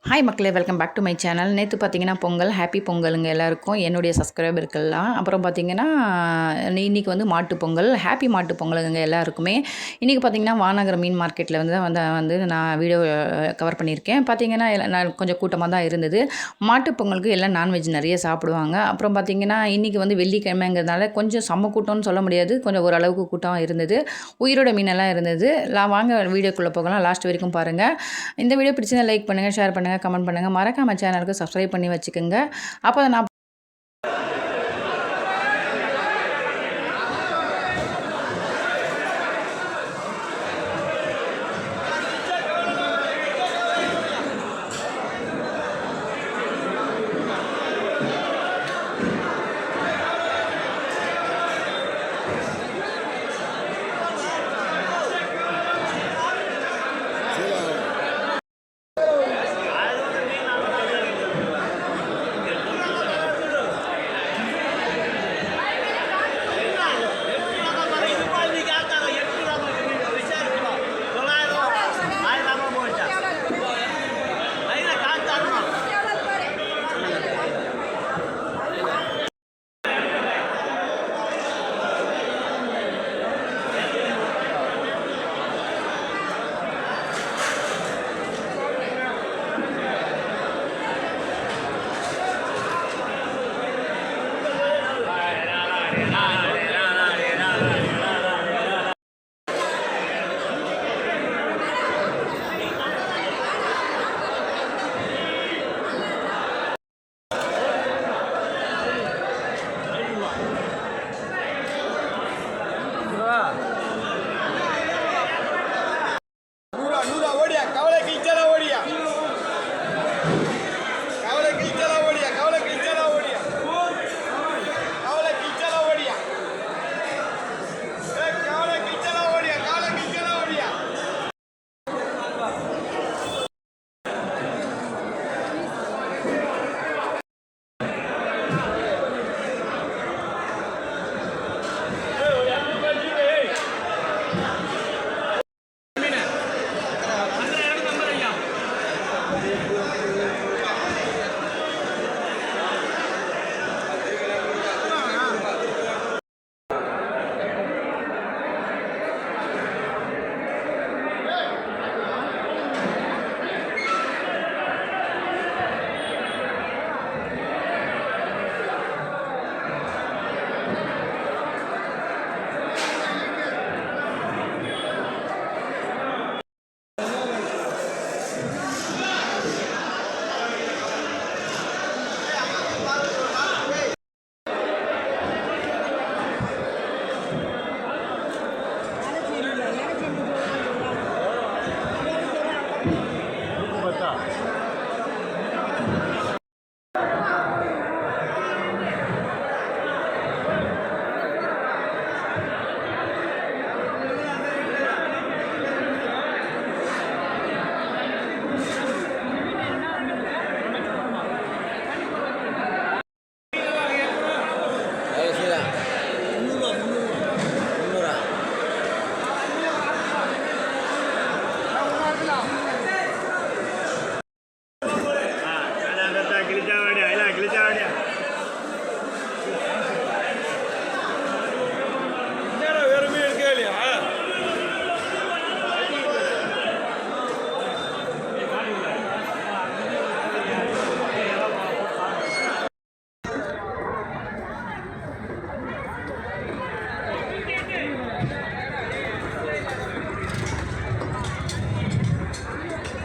Hi மக்களே, welcome back to my channel. நேற்று பார்த்தீங்கன்னா பொங்கல், ஹாப்பி பொங்கலுங்க எல்லாருக்கும், என்னுடைய சப்ஸ்கிரைபருக்கெல்லாம். அப்புறம் பார்த்தீங்கன்னா இன்றைக்கி வந்து மாட்டு பொங்கல், ஹாப்பி மாட்டு பொங்கலுங்க எல்லாருக்குமே. இன்றைக்கி பார்த்தீங்கன்னா வானகரம் மீன் மார்க்கெட்டில் வந்து நான் வீடியோ கவர் பண்ணியிருக்கேன். பார்த்தீங்கன்னா நான் கொஞ்சம் கூட்டமாக தான் இருந்தது. மாட்டு பொங்கலுக்கு எல்லாம் நான்வெஜ் நிறைய சாப்பிடுவாங்க. அப்புறம் பார்த்தீங்கன்னா இன்றைக்கி வந்து வெள்ளிக்கிழமைங்கிறதுனால கொஞ்சம் செம்ம கூட்டம்னு சொல்ல முடியாது, கொஞ்சம் ஓரளவுக்கு கூட்டம் இருந்தது. உயிரோட மீனெல்லாம் இருந்தது. வாங்க வீடியோக்குள்ளே போகலாம், லாஸ்ட் வரைக்கும் பாருங்கள். இந்த வீடியோ பிடிச்சதை லைக் பண்ணுங்கள், ஷேர் பண்ணுங்கள், கமெண்ட் பண்ணுங்கள். மறக்காம சேனலுக்கு சப்ஸ்கிரைப் பண்ணி வச்சுக்கோங்க. அப்போ நான்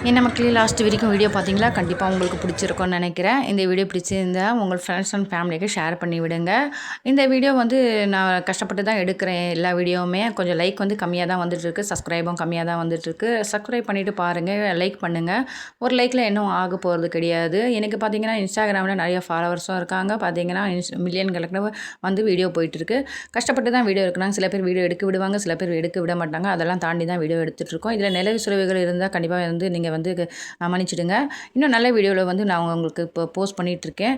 என்ன மக்களே, லாஸ்ட் வரைக்கும் வீடியோ பார்த்தீங்களா? கண்டிப்பாக உங்களுக்கு பிடிச்சிருக்கும்னு நினைக்கிறேன். இந்த வீடியோ பிடிச்சிருந்தா உங்கள் ஃப்ரெண்ட்ஸ் அண்ட் ஃபேமிலிக்கு ஷேர் பண்ணி விடுங்க. இந்த வீடியோ வந்து நான் கஷ்டப்பட்டு தான் எடுக்கிறேன். எல்லா வீடியோவுமே கொஞ்சம் லைக் வந்து கம்மியாக தான் வந்துட்டுருக்கு, சப்ஸ்கிரைபும் கம்மியாக தான் வந்துட்டுருக்கு. சப்ஸ்கிரைப் பண்ணிவிட்டு பாருங்கள், லைக் பண்ணுங்கள். ஒரு லைக்கில் இன்னும் ஆக போகிறது கிடையாது. எனக்கு பார்த்தீங்கன்னா இன்ஸ்டாகிராமில் நிறைய ஃபாலோவர்ஸும் இருக்காங்க. பார்த்தீங்கன்னா மில்லியன் கணக்கில் வந்து வீடியோ போயிட்டுருக்கு. கஷ்டப்பட்டு தான் வீடியோ எடுக்கிறாங்க. சில பேர் வீடியோ எடுக்க விடுவாங்க, சில பேர் எடுக்க விட மாட்டாங்க. அதெல்லாம் தாண்டி தான் வீடியோ எடுத்துகிட்ருக்கோம். இதில் நிலவு சுரவிகள் இருந்தால் கண்டிப்பாக வந்து நீங்கள் வந்து மன்னிச்சிடுங்க. இன்னும் நல்ல வீடியோவில் வந்து நான் உங்களுக்கு இப்போ போஸ்ட் பண்ணிகிட்ருக்கேன்.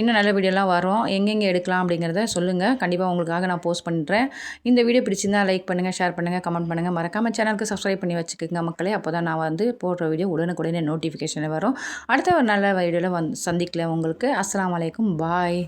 இன்னும் நல்ல வீடியோலாம் வரும். எங்கெங்கே எடுக்கலாம் அப்படிங்கிறத சொல்லுங்கள். கண்டிப்பாக உங்களுக்காக நான் போஸ்ட் பண்ணுறேன். இந்த வீடியோ பிடிச்சிருந்தா லைக் பண்ணுங்கள், ஷேர் பண்ணுங்கள், கமெண்ட் பண்ணுங்கள். மறக்காமல் சேனலுக்கு சப்ஸ்கிரைப் பண்ணி வச்சுக்கோங்க மக்களே. அப்போ தான் நான் வந்து போடுற வீடியோ உடனுக்குடனே நோட்டிஃபிகேஷன் வரும். அடுத்த ஒரு நல்ல வீடியோவில் சந்திக்கல உங்களுக்கு. அஸ்ஸலாமு அலைக்கும். பாய்.